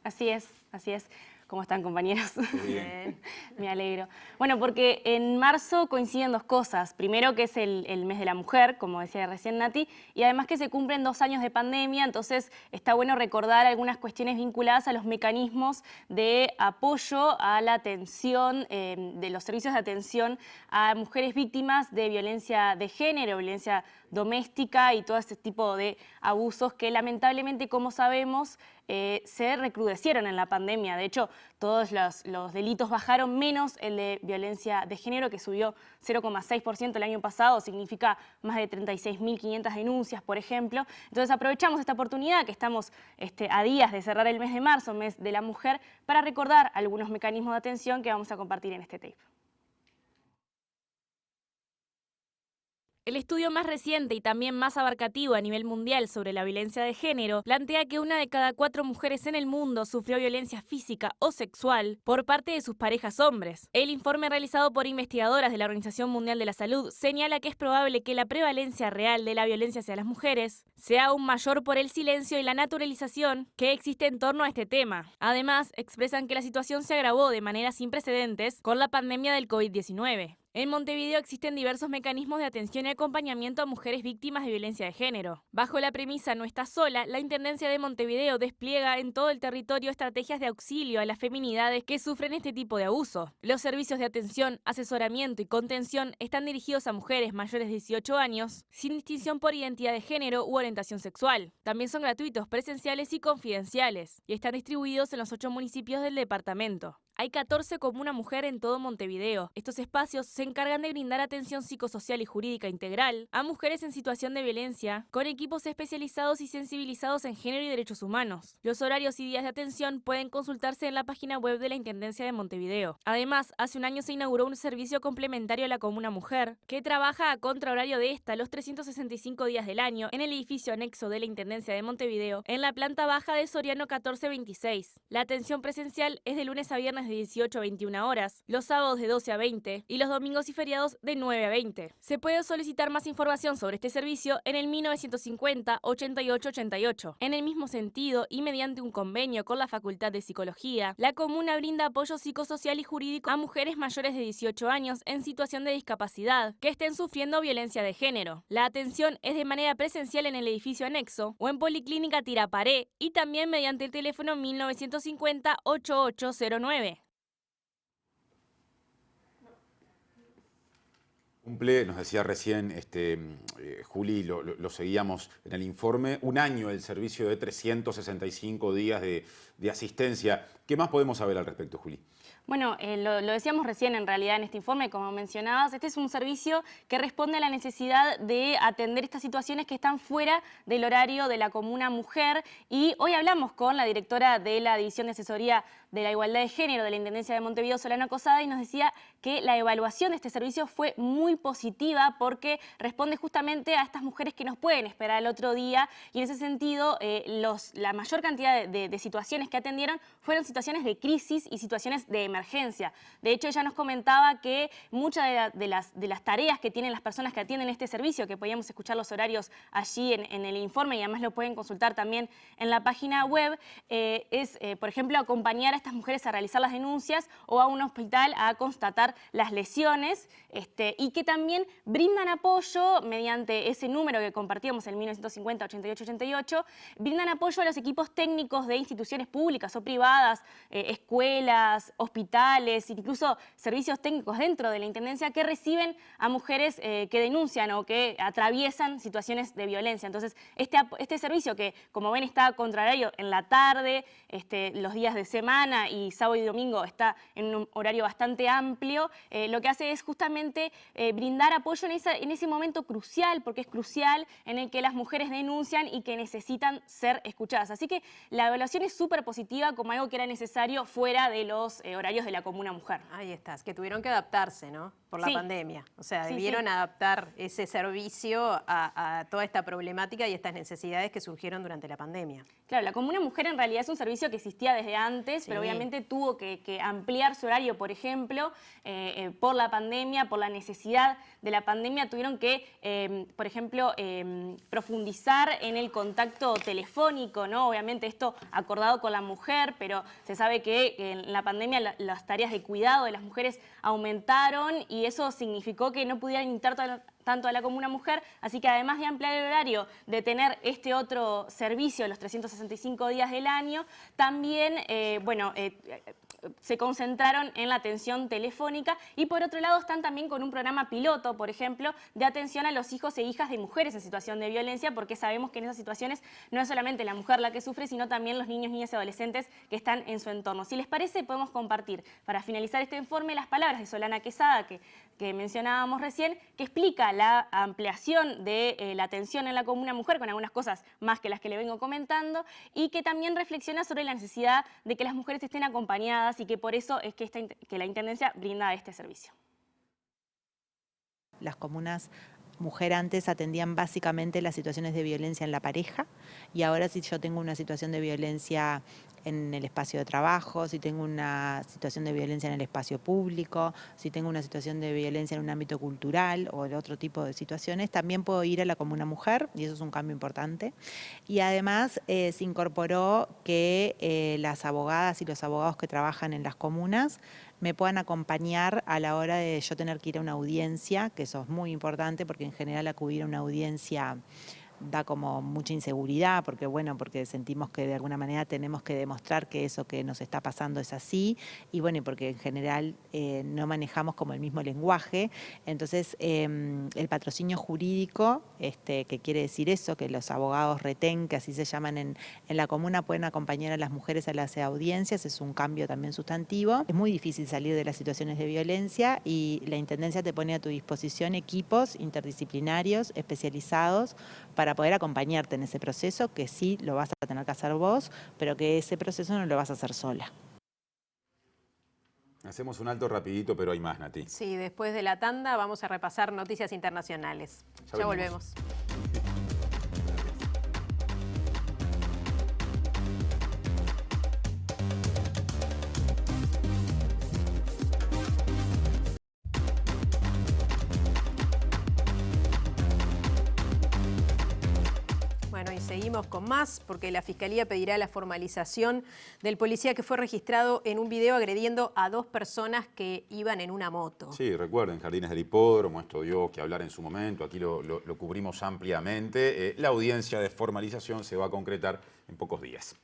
Así es, así es. ¿Cómo están, compañeros? Bien. Me alegro. Bueno, porque en marzo coinciden dos cosas. Primero, que es el mes de la mujer, como decía recién Nati, y además que se cumplen 2 años de pandemia, entonces está bueno recordar algunas cuestiones vinculadas a los mecanismos de apoyo a la atención, de los servicios de atención a mujeres víctimas de violencia de género, violencia doméstica y todo este tipo de abusos que lamentablemente, como sabemos, se recrudecieron en la pandemia. De hecho, todos los delitos bajaron, menos el de violencia de género, que subió 0,6% el año pasado, significa más de 36.500 denuncias, por ejemplo. Entonces aprovechamos esta oportunidad, que estamos a días de cerrar el mes de marzo, mes de la mujer, para recordar algunos mecanismos de atención que vamos a compartir en este tape. El estudio más reciente y también más abarcativo a nivel mundial sobre la violencia de género plantea que 1 de cada 4 mujeres en el mundo sufrió violencia física o sexual por parte de sus parejas hombres. El informe realizado por investigadoras de la Organización Mundial de la Salud señala que es probable que la prevalencia real de la violencia hacia las mujeres sea aún mayor por el silencio y la naturalización que existe en torno a este tema. Además, expresan que la situación se agravó de manera sin precedentes con la pandemia del COVID-19. En Montevideo existen diversos mecanismos de atención y acompañamiento a mujeres víctimas de violencia de género. Bajo la premisa "no estás sola", la Intendencia de Montevideo despliega en todo el territorio estrategias de auxilio a las feminidades que sufren este tipo de abuso. Los servicios de atención, asesoramiento y contención están dirigidos a mujeres mayores de 18 años, sin distinción por identidad de género u orientación sexual. También son gratuitos, presenciales y confidenciales, y están distribuidos en los 8 municipios del departamento. Hay 14 Comuna Mujer en todo Montevideo. Estos espacios se encargan de brindar atención psicosocial y jurídica integral a mujeres en situación de violencia, con equipos especializados y sensibilizados en género y derechos humanos. Los horarios y días de atención pueden consultarse en la página web de la Intendencia de Montevideo. Además, hace un año se inauguró un servicio complementario a la Comuna Mujer, que trabaja a contrahorario de esta los 365 días del año en el edificio anexo de la Intendencia de Montevideo, en la planta baja de Soriano 1426. La atención presencial es de lunes a viernes de 18 a 21 horas, los sábados de 12 a 20 y los domingos y feriados de 9 a 20. Se puede solicitar más información sobre este servicio en el 1950 8888. En el mismo sentido y mediante un convenio con la Facultad de Psicología, la comuna brinda apoyo psicosocial y jurídico a mujeres mayores de 18 años en situación de discapacidad que estén sufriendo violencia de género. La atención es de manera presencial en el edificio anexo o en Policlínica Tiraparé, y también mediante el teléfono 1950 8809. Cumple, nos decía recién Juli, lo seguíamos en el informe, 1 año el servicio de 365 días de asistencia. ¿Qué más podemos saber al respecto, Juli? Bueno, lo decíamos recién en realidad en este informe, como mencionabas, este es un servicio que responde a la necesidad de atender estas situaciones que están fuera del horario de la Comuna Mujer, y hoy hablamos con la directora de la División de Asesoría de la Igualdad de Género de la Intendencia de Montevideo, Solana Cosada, y nos decía que la evaluación de este servicio fue muy positiva porque responde justamente a estas mujeres que nos pueden esperar el otro día, y en ese sentido la mayor cantidad de situaciones que atendieron fueron situaciones de crisis y situaciones de emergencia. De hecho, ella nos comentaba que muchas de las tareas que tienen las personas que atienden este servicio, que podíamos escuchar los horarios allí en el informe y además lo pueden consultar también en la página web, es, por ejemplo, acompañar a estas mujeres a realizar las denuncias o a un hospital a constatar las lesiones, y que también brindan apoyo mediante ese número que compartíamos, el 1950 8888, brindan apoyo a los equipos técnicos de instituciones públicas o privadas, escuelas, hospitales, hospitales, incluso servicios técnicos dentro de la Intendencia que reciben a mujeres que denuncian o que atraviesan situaciones de violencia. Entonces, este servicio que, como ven, está contrario en la tarde, los días de semana y sábado y domingo está en un horario bastante amplio, lo que hace es justamente brindar apoyo en ese momento crucial, porque es crucial, en el que las mujeres denuncian y que necesitan ser escuchadas. Así que la evaluación es súper positiva como algo que era necesario fuera de los horarios de la Comuna Mujer. Ahí estás, que tuvieron que adaptarse, ¿no? Por la Sí. pandemia. O sea, Sí, debieron sí. adaptar ese servicio a toda esta problemática y estas necesidades que surgieron durante la pandemia. Claro, la Comuna Mujer en realidad es un servicio que existía desde antes, pero obviamente tuvo que ampliar su horario, por ejemplo, por la pandemia, por la necesidad de la pandemia, tuvieron que, por ejemplo, profundizar en el contacto telefónico, ¿no? Obviamente esto acordado con la mujer, pero se sabe que en la pandemia las tareas de cuidado de las mujeres aumentaron y eso significó que no pudieran entrar tanto a la Comuna Mujer, así que además de ampliar el horario, de tener este otro servicio los 365 días del año, también, se concentraron en la atención telefónica y por otro lado están también con un programa piloto, por ejemplo, de atención a los hijos e hijas de mujeres en situación de violencia, porque sabemos que en esas situaciones no es solamente la mujer la que sufre, sino también los niños, niñas y adolescentes que están en su entorno. Si les parece, podemos compartir, para finalizar este informe, las palabras de Solana Quesada, que mencionábamos recién, que explica la ampliación de la atención en la Comuna Mujer, con algunas cosas más que las que le vengo comentando, y que también reflexiona sobre la necesidad de que las mujeres estén acompañadas y que por eso es que la Intendencia brinda este servicio. Las comunas mujer antes atendían básicamente las situaciones de violencia en la pareja y ahora si yo tengo una situación de violencia en el espacio de trabajo, si tengo una situación de violencia en el espacio público, si tengo una situación de violencia en un ámbito cultural o en otro tipo de situaciones, también puedo ir a la Comuna Mujer y eso es un cambio importante. Y además se incorporó que las abogadas y los abogados que trabajan en las comunas me puedan acompañar a la hora de yo tener que ir a una audiencia, que eso es muy importante porque en general acudir a una audiencia da como mucha inseguridad, porque sentimos que de alguna manera tenemos que demostrar que eso que nos está pasando es así, y bueno, y porque en general no manejamos como el mismo lenguaje. Entonces, el patrocinio jurídico, que quiere decir eso, que los abogados retén, que así se llaman en la comuna, pueden acompañar a las mujeres a las audiencias, es un cambio también sustantivo. Es muy difícil salir de las situaciones de violencia y la Intendencia te pone a tu disposición equipos interdisciplinarios, especializados, para poder acompañarte en ese proceso, que sí lo vas a tener que hacer vos, pero que ese proceso no lo vas a hacer sola. Hacemos un alto rapidito, pero hay más, Nati. Sí, después de la tanda vamos a repasar noticias internacionales. Ya volvemos. Bueno, y seguimos con más porque la Fiscalía pedirá la formalización del policía que fue registrado en un video agrediendo a 2 personas que iban en una moto. Sí, recuerden, Jardines del Hipódromo, esto dio que hablar en su momento, aquí lo cubrimos ampliamente. La audiencia de formalización se va a concretar en pocos días.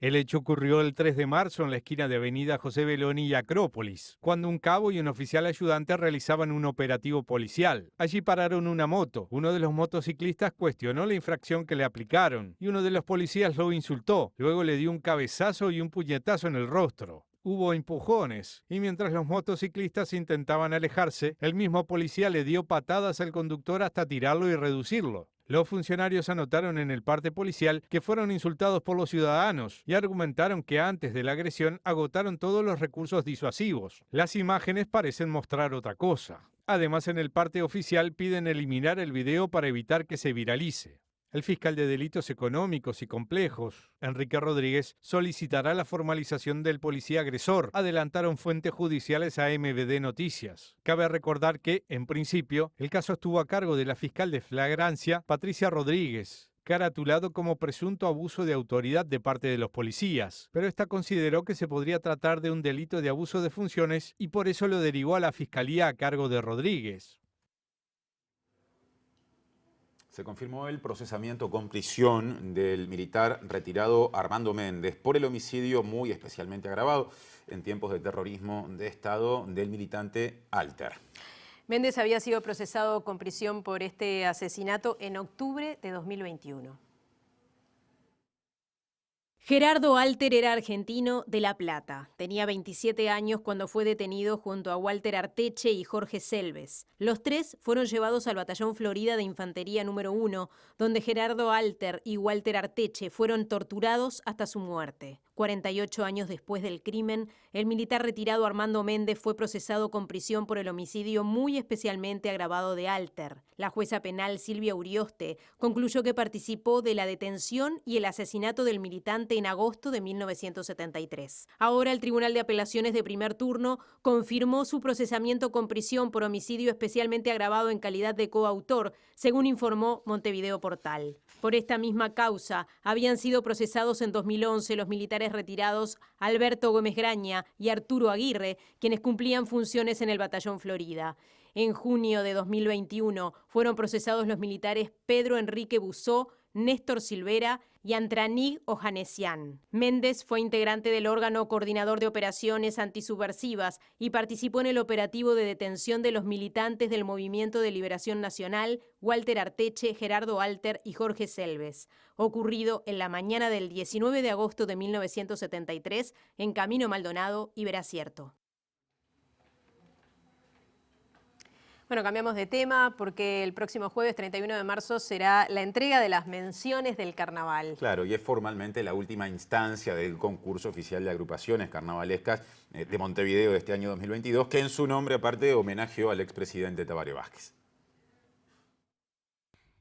El hecho ocurrió el 3 de marzo en la esquina de Avenida José Beloni y Acrópolis, cuando un cabo y un oficial ayudante realizaban un operativo policial. Allí pararon una moto. Uno de los motociclistas cuestionó la infracción que le aplicaron y uno de los policías lo insultó. Luego le dio un cabezazo y un puñetazo en el rostro. Hubo empujones y mientras los motociclistas intentaban alejarse, el mismo policía le dio patadas al conductor hasta tirarlo y reducirlo. Los funcionarios anotaron en el parte policial que fueron insultados por los ciudadanos y argumentaron que antes de la agresión agotaron todos los recursos disuasivos. Las imágenes parecen mostrar otra cosa. Además, en el parte oficial piden eliminar el video para evitar que se viralice. El fiscal de Delitos Económicos y Complejos, Enrique Rodríguez, solicitará la formalización del policía agresor, adelantaron fuentes judiciales a MVD Noticias. Cabe recordar que, en principio, el caso estuvo a cargo de la fiscal de flagrancia, Patricia Rodríguez, caratulado como presunto abuso de autoridad de parte de los policías, pero esta consideró que se podría tratar de un delito de abuso de funciones y por eso lo derivó a la fiscalía a cargo de Rodríguez. Se confirmó el procesamiento con prisión del militar retirado Armando Méndez por el homicidio muy especialmente agravado en tiempos de terrorismo de Estado del militante Alter. Méndez había sido procesado con prisión por este asesinato en octubre de 2021. Gerardo Alter era argentino de La Plata. Tenía 27 años cuando fue detenido junto a Walter Arteche y Jorge Selves. Los tres fueron llevados al Batallón Florida de Infantería número 1, donde Gerardo Alter y Walter Arteche fueron torturados hasta su muerte. 48 años después del crimen, el militar retirado Armando Méndez fue procesado con prisión por el homicidio muy especialmente agravado de Alter. La jueza penal Silvia Urioste concluyó que participó de la detención y el asesinato del militante en agosto de 1973. Ahora el Tribunal de Apelaciones de primer turno confirmó su procesamiento con prisión por homicidio especialmente agravado en calidad de coautor, según informó Montevideo Portal. Por esta misma causa, habían sido procesados en 2011 los militares retirados Alberto Gómez Graña y Arturo Aguirre, quienes cumplían funciones en el Batallón Florida. En junio de 2021 fueron procesados los militares Pedro Enrique Busó, Néstor Silvera y Antranig Ojanesian. Méndez fue integrante del órgano coordinador de operaciones antisubversivas y participó en el operativo de detención de los militantes del Movimiento de Liberación Nacional, Walter Arteche, Gerardo Alter y Jorge Selves, ocurrido en la mañana del 19 de agosto de 1973 en Camino Maldonado y Veracierto. Bueno, cambiamos de tema porque el próximo jueves 31 de marzo será la entrega de las menciones del carnaval. Claro, y es formalmente la última instancia del concurso oficial de agrupaciones carnavalescas de Montevideo de este año 2022, que en su nombre aparte homenajeó al expresidente Tabaré Vázquez.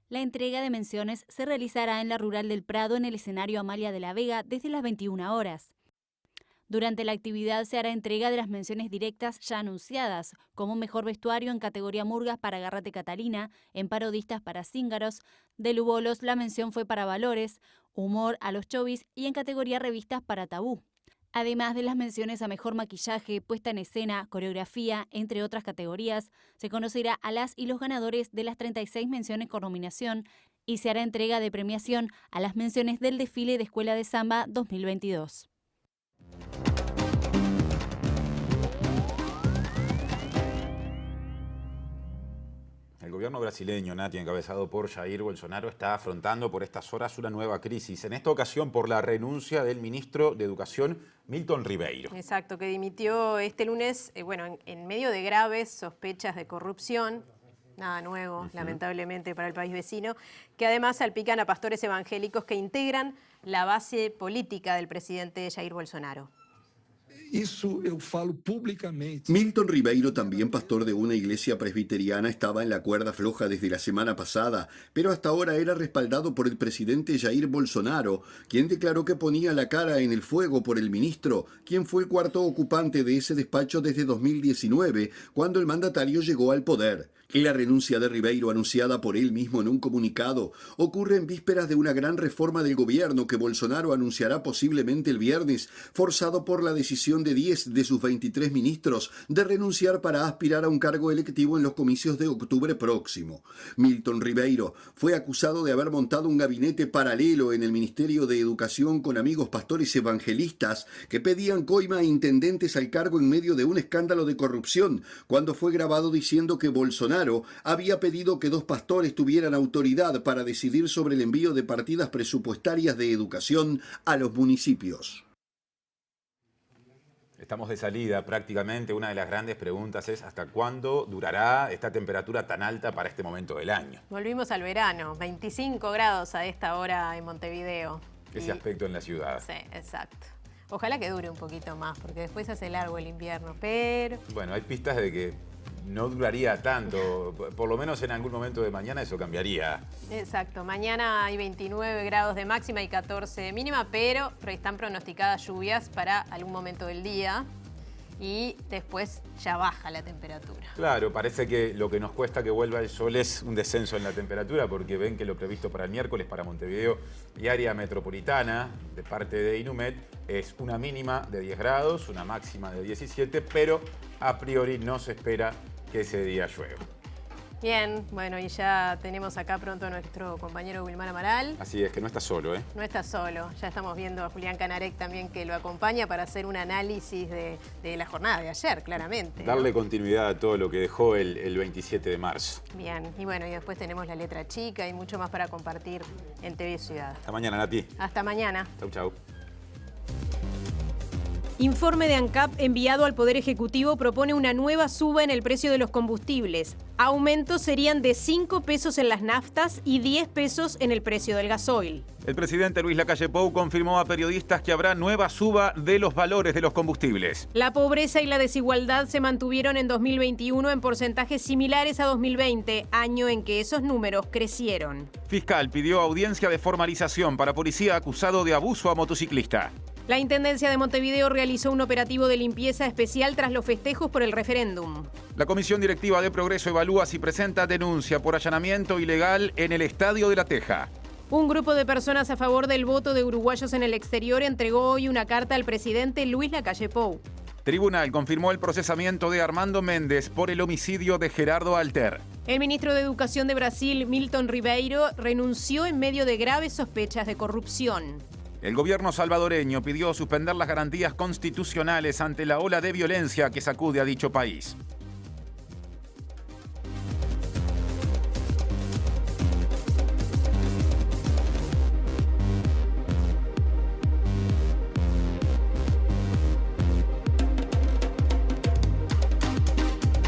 La entrega de menciones se realizará en la Rural del Prado en el escenario Amalia de la Vega desde las 21 horas. Durante la actividad se hará entrega de las menciones directas ya anunciadas, como mejor vestuario en categoría Murgas para Garrate Catalina, en parodistas para Cíngaros, de Lubolos la mención fue para Valores, humor a los Chovis y en categoría revistas para Tabú. Además de las menciones a mejor maquillaje, puesta en escena, coreografía, entre otras categorías, se conocerá a las y los ganadores de las 36 menciones con nominación y se hará entrega de premiación a las menciones del desfile de Escuela de Samba 2022. El gobierno brasileño, Nati, encabezado por Jair Bolsonaro, está afrontando por estas horas una nueva crisis, en esta ocasión por la renuncia del ministro de Educación, Milton Ribeiro. Exacto, que dimitió este lunes, en medio de graves sospechas de corrupción. Nada nuevo, lamentablemente, para el país vecino, que además salpican a pastores evangélicos que integran la base política del presidente Jair Bolsonaro. Isso eu falo publicamente. Milton Ribeiro, también pastor de una iglesia presbiteriana, estaba en la cuerda floja desde la semana pasada, pero hasta ahora era respaldado por el presidente Jair Bolsonaro, quien declaró que ponía la cara en el fuego por el ministro, quien fue el cuarto ocupante de ese despacho desde 2019, cuando el mandatario llegó al poder. La renuncia de Ribeiro, anunciada por él mismo en un comunicado, ocurre en vísperas de una gran reforma del gobierno que Bolsonaro anunciará posiblemente el viernes, forzado por la decisión de 10 de sus 23 ministros de renunciar para aspirar a un cargo electivo en los comicios de octubre próximo. Milton Ribeiro fue acusado de haber montado un gabinete paralelo en el Ministerio de Educación con amigos pastores evangelistas que pedían coima a intendentes al cargo en medio de un escándalo de corrupción, cuando fue grabado diciendo que Bolsonaro había pedido que 2 pastores tuvieran autoridad para decidir sobre el envío de partidas presupuestarias de educación a los municipios. Estamos de salida prácticamente. Una de las grandes preguntas es ¿hasta cuándo durará esta temperatura tan alta para este momento del año? Volvimos al verano, 25 grados a esta hora en Montevideo. Ese aspecto en la ciudad. Sí, exacto. Ojalá que dure un poquito más, porque después se hace largo el invierno, pero... Bueno, hay pistas de que no duraría tanto, por lo menos en algún momento de mañana eso cambiaría. Exacto, mañana hay 29 grados de máxima y 14 de mínima, pero están pronosticadas lluvias para algún momento del día y después ya baja la temperatura. Claro, parece que lo que nos cuesta que vuelva el sol es un descenso en la temperatura, porque ven que lo previsto para el miércoles para Montevideo y área metropolitana de parte de Inumet es una mínima de 10 grados, una máxima de 17, pero a priori no se espera que ese día llueva. Bien, bueno, y ya tenemos acá pronto a nuestro compañero Wilmar Amaral. Así es, que no está solo, ¿eh? No está solo, ya estamos viendo a Julián Canarek también que lo acompaña para hacer un análisis de la jornada de ayer, claramente. Darle continuidad a todo lo que dejó el 27 de marzo. Bien, y bueno, y después tenemos la letra chica y mucho más para compartir en TV Ciudad. Hasta mañana, Nati. Hasta mañana. Chau, chau. Informe de ANCAP enviado al Poder Ejecutivo propone una nueva suba en el precio de los combustibles. Aumentos serían de 5 pesos en las naftas y 10 pesos en el precio del gasoil. El presidente Luis Lacalle Pou confirmó a periodistas que habrá nueva suba de los valores de los combustibles. La pobreza y la desigualdad se mantuvieron en 2021 en porcentajes similares a 2020, año en que esos números crecieron. Fiscal pidió audiencia de formalización para policía acusado de abuso a motociclista. La Intendencia de Montevideo realizó un operativo de limpieza especial tras los festejos por el referéndum. La Comisión Directiva de Progreso evalúa si presenta denuncia por allanamiento ilegal en el Estadio de La Teja. Un grupo de personas a favor del voto de uruguayos en el exterior entregó hoy una carta al presidente Luis Lacalle Pou. Tribunal confirmó el procesamiento de Armando Méndez por el homicidio de Gerardo Alter. El ministro de Educación de Brasil, Milton Ribeiro, renunció en medio de graves sospechas de corrupción. El gobierno salvadoreño pidió suspender las garantías constitucionales ante la ola de violencia que sacude a dicho país.